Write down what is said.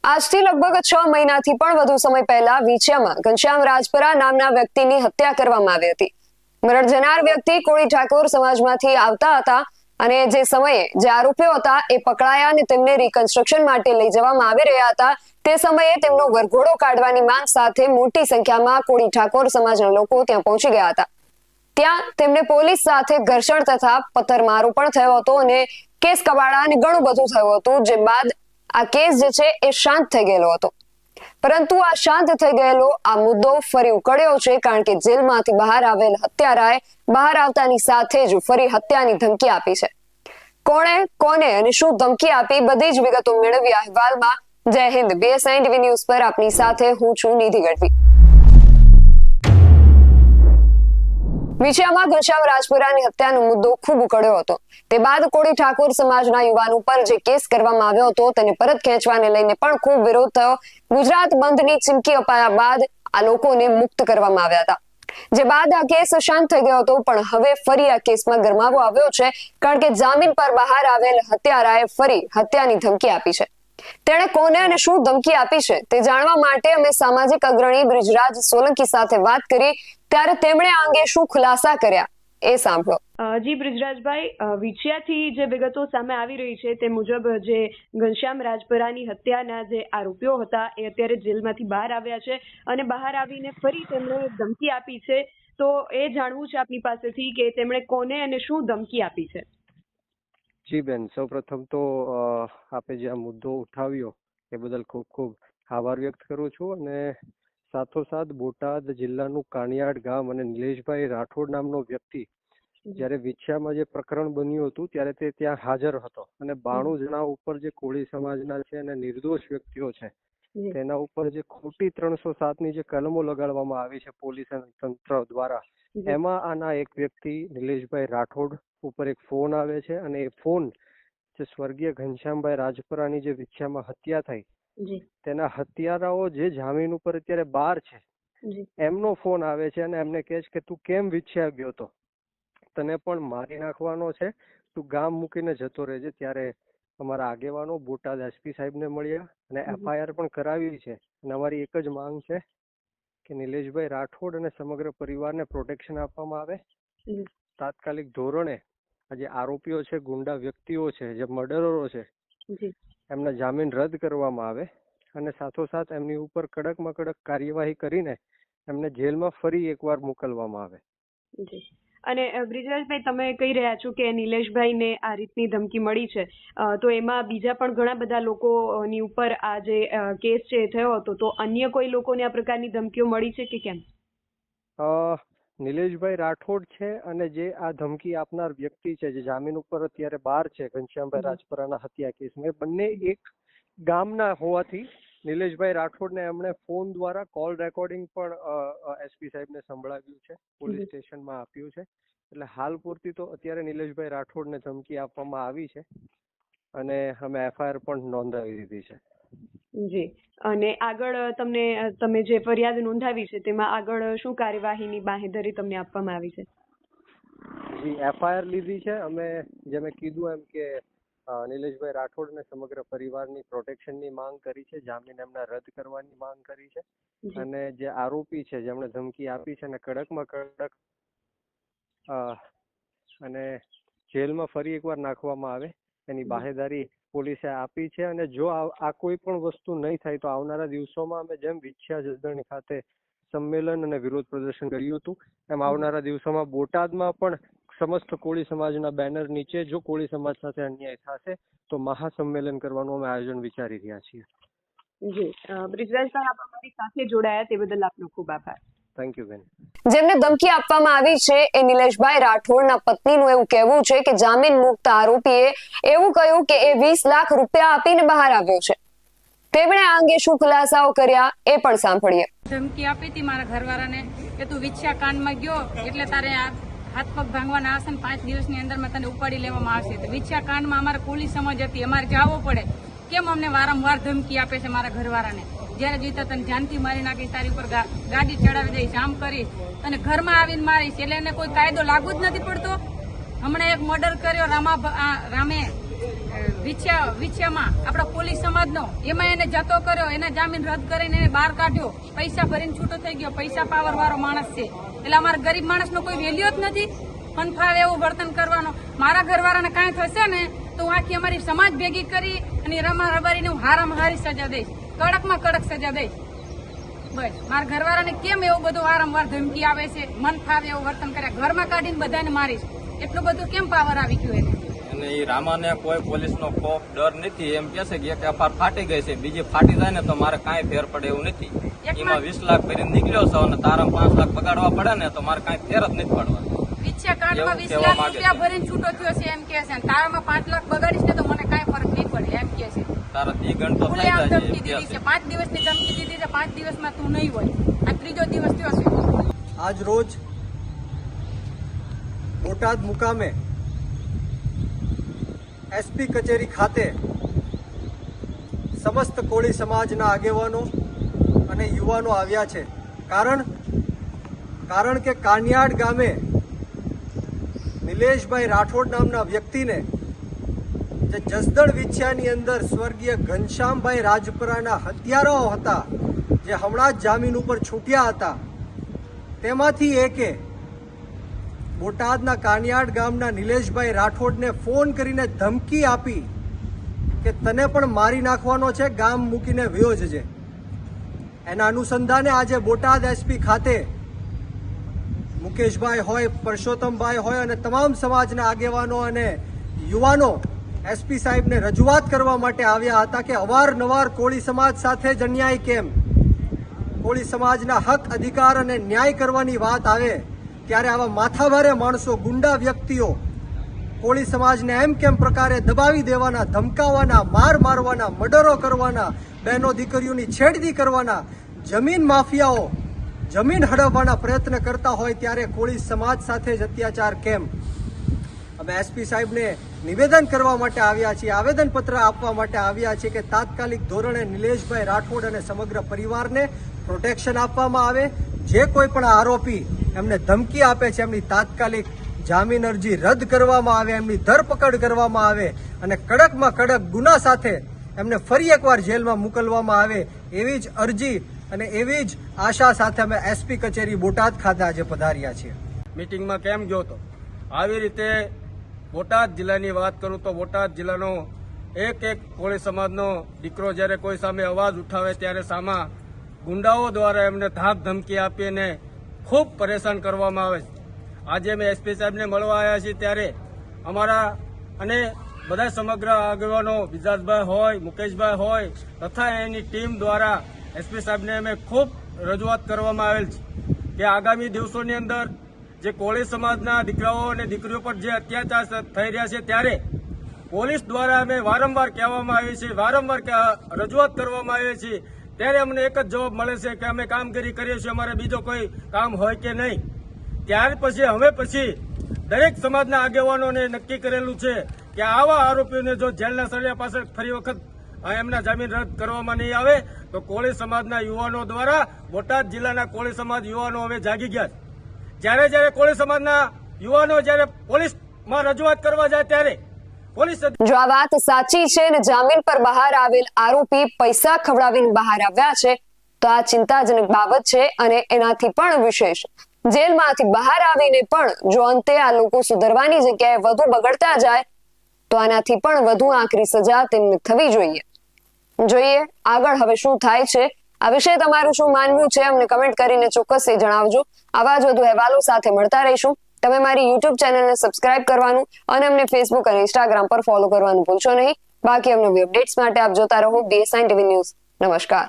આજથી લગભગ 6 મહિનાથી પણ વધુ સમય પહેલા વિછિયામાં ઘનશ્યામ રાજપરા નામના વ્યક્તિની હત્યા કરવામાં આવી હતી. મરણ જનાર વ્યક્તિ કોળી ઠાકોર સમાજમાંથી આવતા હતા અને જે સમયે જે આરોપીઓ હતા એ પકડાયા અને તેમને રિકન્સ્ટ્રક્શન માટે લઈ જવામાં આવી રહ્યા હતા. તે સમયે તેમનો વરઘોડો કાઢવાની માંગ સાથે મોટી સંખ્યામાં કોળી ઠાકોર સમાજના લોકો ત્યાં પહોંચી ગયા હતા. ત્યાં તેમને પોલીસ સાથે ઘર્ષણ તથા પથ્થરમારો પણ થયો હતો અને કેસ કબાડા અને ઘણું બધું થયું હતું. જે બાદ આ કેસ જે છે એ શાંત થઈ ગયેલો હતો. પરંતુ આ શાંત થઈ ગયેલો આ મુદ્દો ફરી ઉકળ્યો છે, કારણ કે જેલમાંથી બહાર આવેલ હત્યારાએ બહાર આવતાની સાથે જ ફરી હત્યાની ધમકી આપી છે. કોને અને શું ધમકી આપી, બધી જ વિગતો મેળવી અહેવાલમાં. જય હિન્દ. BSN TV ન્યૂઝ પર આપની સાથે હું છું નિધિ ગઢવી. વિછિયામાં ઘનશ્યામ રાજપરાની હત્યાનો મુદ્દો ખૂબ ઉકળ્યો હતો. તે બાદ કોળી ઠાકોર સમાજના યુવાનો પર જે કેસ કરવામાં આવ્યો હતો તેને પરત ખેંચવાને લઈને પણ ખૂબ વિરોધ થયો. ગુજરાત બંધની ચીમકી અપાયા બાદ આ લોકોને મુક્ત કરવામાં આવ્યા હતા. જે બાદ આ કેસ શાંત થઈ ગયો હતો, પણ હવે ફરી આ કેસમાં ગરમાવો આવ્યો છે, કારણ કે જામીન પર બહાર આવેલ હત્યારાએ ફરી હત્યાની ધમકી આપી છે. તેણે કોને અને શું ધમકી આપી છે તે જાણવા માટે અમે સામાજિક અગ્રણી બ્રિજરાજ સોલંકી સાથે વાત કરી, ત્યારે તેમણે આ અંગે શું ખુલાસા કર્યા એ સાંભળો. જી બ્રિજરાજભાઈ, વિછિયાથી જે વિગતો સામે આવી રહી છે તે મુજબ જે ઘનશ્યામ રાજપરાની હત્યાના જે આરોપીઓ હતા એ અત્યારે જેલમાંથી બહાર આવ્યા છે અને બહાર આવીને ફરી તેમણે ધમકી આપી છે. તો એ જાણવું છે આપની પાસેથી કે તેમણે કોને અને શું ધમકી આપી છે. જી બેન, સૌપ્રથમ તો આપે જે આ મુદ્દો ઉઠાવ્યો એ બદલ ખૂબ ખૂબ આભાર વ્યક્ત કરું છું. અને સાથોસાથ બોટાદ જિલ્લાનું કાણિયાડ ગામ અને નિલેશભાઈ રાઠોડ નામનો વ્યક્તિ જ્યારે વિછિયામાં જે પ્રકરણ બન્યું હતું ત્યારે તે ત્યાં હાજર હતો અને 92 જણા ઉપર જે કોળી સમાજના છે અને નિર્દોષ વ્યક્તિઓ છે તેના ઉપર જે ખોટી 307 ની જે કલમો લગાડવામાં આવી છે પોલીસ તંત્ર દ્વારા, એમાં આના એક વ્યક્તિ નિલેશભાઈ રાઠોડ ઉપર એક ફોન આવે છે અને એ ફોન જે સ્વર્ગીય ઘનશ્યામભાઈ રાજપરાની જે વિછિયામાં હત્યા થઈ તેના હત્યારાઓ જે જામીન ઉપર અત્યારે બહાર છે એમનો ફોન આવે છે અને એમને કહે છે કે તું કેમ વિછિયા ગયો તો, તને પણ મારી નાખવાનો છે, તું ગામ મૂકીને જતો રહેજે. ત્યારે અમારા આગેવાનો બોટાદ SP સાહેબને મળ્યા અને FIR પણ કરાવી છે. અને અમારી એક જ માંગ છે કે નિલેશભાઈ રાઠોડ અને સમગ્ર પરિવારને પ્રોટેક્શન આપવામાં આવે. તાત્કાલિક ધોરણે આ જે આરોપીઓ છે, ગુંડા વ્યક્તિઓ છે, જે મર્ડરરો છે, એમના જામીન રદ કરવામાં આવે અને સાથોસાથ એમની ઉપર કડકમાં કડક કાર્યવાહી કરીને એમને જેલમાં ફરી એકવાર મોકલવામાં આવે. અને બ્રિજરાજભાઈ, તમે કહી રહ્યા છો કે નિલેશભાઈને આ રીતની ધમકી મળી છે, તો એમાં બીજા પણ ઘણા બધા લોકોની ઉપર આ જે કેસ છે થયો હતો, તો અન્ય કોઈ લોકોને આ પ્રકારની ધમકીઓ મળી છે કે કેમ? નિલેશભાઈ રાઠોડ છે અને જે આ ધમકી આપનાર વ્યક્તિ છે જે જામીન ઉપર અત્યારે બહાર છે ઘનશ્યામભાઈ રાજપરાના હત્યા કેસમાં, બંને એક ગામના હોવાથી નિલેશભાઈ રાઠોડને એમણે ફોન દ્વારા કોલ રેકોર્ડિંગ પણ SP સાહેબને સંભળાવ્યું છે, પોલીસ સ્ટેશનમાં આપ્યું છે. એટલે હાલ પૂરતી તો અત્યારે નિલેશભાઈ રાઠોડને ધમકી આપવામાં આવી છે અને અમે FIR પણ નોંધાવી દીધી છે. જી. અને આગળ તમે જે ફરિયાદ નોંધાવી છે તેમાં આગળ શું કાર્યવાહીની બાંહેધરી તમને આપવામાં આવી છે? જી, FIR લીધી છે અમે. જે મેં કીધું એમ કે નિલેશભાઈ રાઠોડ અને સમગ્ર પરિવારની પ્રોટેક્શનની માંગ કરી છે, જામીન એમના રદ કરવાની માંગ કરી છે અને જે આરોપી છે જેમણે ધમકી આપી છે એને કડકમાં કડક અને જેલમાં ફરી એકવાર નાખવામાં આવે એની બાહેધરી પોલીસે આપી છે. અને જો આ કોઈ પણ વસ્તુ નહીં થાય તો આવનારા દિવસોમાં અમે જેમ વિછિયા જસદણ ખાતે સંમેલન અને વિરોધ પ્રદર્શન કર્યું હતું એમ આવનારા દિવસોમાં બોટાદમાં પણ સમસ્ત કોળી સમાજના બેનર નીચે જો કોળી સમાજ સાથે અન્યાય થશે તો મહાસંમેલન કરવાનું અમે આયોજન વિચારી રહ્યા છીએ. જી બ્રિજરાજભાઈ, આપ અમારી સાથે જોડાયા તે બદલ આપનો ખૂબ આભાર. થેન્ક યુ બેન. જેમને ધમકી આપવામાં આવી છે એ નિલેશભાઈ રાઠોડના પત્નીનું એવું કહેવું છે કે જામીન મુક્ત આરોપીએ એવું કહ્યું કે એ 20 લાખ રૂપિયા આપીને બહાર આવ્યો છે. તેમણે આ અંગે શું ખુલાસાઓ કર્યા એ પણ સાંભળીએ. ધમકી આપી હતી મારા ઘરવાળાને કે તું વિછિયા કાંડમાં ગયો એટલે તારે હાથ પગ ભાંગવાના આવશે ને 5 દિવસની અંદરમાં તને ઉપાડી લેવામાં આવશે. તો વિછિયા કાંડમાં અમારે કોળી સમાજ હતી, અમારે જવું પડે. કેમ અમને વારંવાર ધમકી આપે છે મારા ઘરવાળાને? જયારે જીતા તને જાનથી મારી નાખીશ, તારી ઉપર ગાડી ચડાવી દઈશ, આમ કરીશ, અને ઘરમાં આવીને મારીશ. એટલે એને કોઈ કાયદો લાગુ જ નથી પડતો. હમણાં એક મર્ડર કર્યો રામે વિછ્યામાં આપણા પોલીસ સમાજનો એમાં એને જતો કર્યો, એના જામીન રદ કરીને એને બહાર કાઢ્યો, પૈસા ભરીને છૂટો થઈ ગયો. પૈસા પાવર વાળો માણસ છે એટલે અમારા ગરીબ માણસનો કોઈ વેલ્યુ જ નથી. ફનફાવે એવું વર્તન કરવાનો. મારા ઘરવાળાને કાંઈ થશે ને તો હું આખી અમારી સમાજ ભેગી કરી અને રબારીને હું હારામાં હારી સજા દઈશ, કડકમાં કડક સજા દઈશ. બસ મારા ઘરવાળાને કેમ એવું બધું વારંવાર ધમકી આવે છે, મન ફાવે એવું વર્તન કર્યા, ઘરમાં કાઢીને બધાને મારીશ, એટલું બધું કેમ પાવર આવી ગયું એને? અને એ રામાને કોઈ પોલીસનો ખોફ ડર નથી. એમ કે છે કે એક એફઆર ફાટી ગઈ છે, બીજી ફાટી જાય ને તો મારે કાંઈ ફેર પડે એવું નથી. એમાં 20 લાખ ભરીને નીકળ્યો છે અને તારા 5 લાખ બગાડવા પડે ને તો મારે કાંઈ ફેર જ નથી પડવા. વિછ્યા કાંડમાં 20 લાખ રૂપિયા ભરીને છૂટો થયો છે એમ કે છે, અને તારામાં 5 લાખ બગાડીશ ને તો મને કાંઈ ફરક નહીં પડે એમ કે છે. તારા દ્વિગણ તો થઈ ખુલ્લેઆમ જાય ધમકી છે. દીધી છે. 5 દિવસની ધમકી દીધી છે, 5 દિવસમાં તું નહીં હોય. આ 3જો દિવસ થયો છે. આજ રોજ બોટાદ મુકામે એસપી કચેરી ખાતે સમસ્ત કોળી સમાજના આગેવાનો અને યુવાનો આવ્યા છે. કારણ કે કાનિયાડ ગામે નિલેશભાઈ રાઠોડ નામના વ્યક્તિને જે જસદણ વિછ્યાની અંદર સ્વર્ગીય ઘનશ્યામભાઈ રાજપરાના હત્યારાઓ હતા, જે હમણાં જ જામીન ઉપર છૂટ્યા હતા, તેમાંથી એકે બોટાદના કાનિયાડ ગામના નિલેશભાઈ રાઠોડને ફોન કરીને ધમકી આપી કે તને પણ મારી નાખવાનો છે, ગામ મૂકીને વયો જજે. એના અનુસંધાને આજે બોટાદ એસપી ખાતે મુકેશભાઈ હોય, પરસોત્તમભાઈ હોય અને તમામ સમાજના આગેવાનો અને યુવાનો એસપી સાહેબને રજૂઆત કરવા માટે આવ્યા હતા કે અવારનવાર કોળી સમાજ સાથે જ અન્યાય કેમ, કોળી સમાજના હક અધિકાર અને ન્યાય કરવાની વાત આવે ત્યારે આવા માથાભારે માણસો, ગુંડા વ્યક્તિઓ કોળી સમાજને એમ કેમ પ્રકારે દબાવી દેવાના, ધમકાવવાના, માર મારવાના, મર્ડરો કરવાના, બહેનો દીકરીઓની છેડતી કરવાના, જમીન માફિયાઓ જમીન હડપવાના પ્રયત્ન કરતા હોય ત્યારે કોળી સમાજ સાથે જ અત્યાચાર કેમ? અમે એસપી સાહેબને નિવેદન કરવા માટે આવ્યા છીએ, આવેદનપત્ર આપવા માટે આવ્યા છીએ કે તાત્કાલિક ધોરણે નિલેશભાઈ રાઠોડ અને સમગ્ર પરિવારને પ્રોટેક્શન આપવામાં આવે. જે કોઈ પણ આરોપી એમને ધમકી આપે છે એમની તાત્કાલિક જામીન અરજી રદ કરવામાં આવે, એમની ધરપકડ કરવામાં આવે અને કડકમાં કડક ગુના સાથે એમને ફરી એકવાર જેલમાં મોકલવામાં આવે એવી જ અરજી અને એવી જ આશા સાથે અમે એસપી કચેરી બોટાદ ખાતે આજે પધાર્યા છીએ. મીટિંગમાં કેમ ગયો હતો? આવી રીતે બોટાદ જિલ્લાની વાત કરું તો બોટાદ જિલ્લાનો એક કોળી સમાજનો દીકરો જ્યારે કોઈ સામે અવાજ ઉઠાવે ત્યારે સામા ગુંડાઓ દ્વારા એમને ધાક ધમકી આપીને ખૂબ પરેશાન કરવામાં આવે છે. આજે અમે એસપી સાહેબને મળવા આવ્યા છીએ ત્યારે અમારા અને બધા સમગ્ર આગેવાનો વિજાસભાઈ હોય, મુકેશભાઈ હોય તથા એની ટીમ દ્વારા એસપી સાહેબને અમે ખૂબ રજૂઆત કરવામાં આવેલ છે કે આગામી દિવસોની અંદર જે કોળી સમાજના દીકરાઓ અને દીકરીઓ પર જે અત્યાચાર થઈ રહ્યા છે ત્યારે પોલીસ દ્વારા અમે વારંવાર કહેવામાં આવી છે, વારંવાર રજૂઆત કરવામાં આવી છે, ત્યારે અમને એક જ જવાબ મળે છે કે અમે કામગીરી કરીએ છીએ, અમારે બીજો કોઈ કામ હોય કે નહીં. ત્યાર પછી હવે દરેક સમાજના આગેવાનોને નક્કી કરેલું છે કે આવા આરોપીઓને જો જેલના સળિયા પાછળ ફરી વખત એમના જામીન રદ કરવામાં નહીં આવે તો કોળી સમાજના યુવાનો દ્વારા બોટાદ જિલ્લાના કોળી સમાજ યુવાનો હવે જાગી ગયા છે. જ્યારે કોળી સમાજના યુવાનો જ્યારે પોલીસમાં રજૂઆત કરવા જાય ત્યારે પોલીસ જો આ વાત સાચી છે અને જામીન પર બહાર આવેલ આરોપી પૈસા ખવડાવીને બહાર આવ્યા છે તો આ ચિંતાજનક બાબત છે. અને એનાથી પણ વિશેષ જેલમાંથી બહાર આવીને પણ જો અંતે આ લોકો સુધરવાની જગ્યાએ વધુ બગડતા જાય તો આનાથી પણ વધુ આકરી સજા તેમને થવી જોઈએ આગળ હવે શું થાય છે. આ વિશે તમારું શું માનવું છે અમને કમેન્ટ કરીને ચોક્કસથી જણાવજો. આવા જ વધુ અહેવાલો સાથે મળતા રહીશું. તમે મારી YouTube ચેનલને સબસ્ક્રાઇબ કરવાનું અને અમને Facebook અને Instagram પર ફોલો કરવાનું ભૂલશો નહીં. બાકી અમને અપડેટ્સ માટે આપ જોતા રહો BSN TV ન્યૂઝ. નમસ્કાર.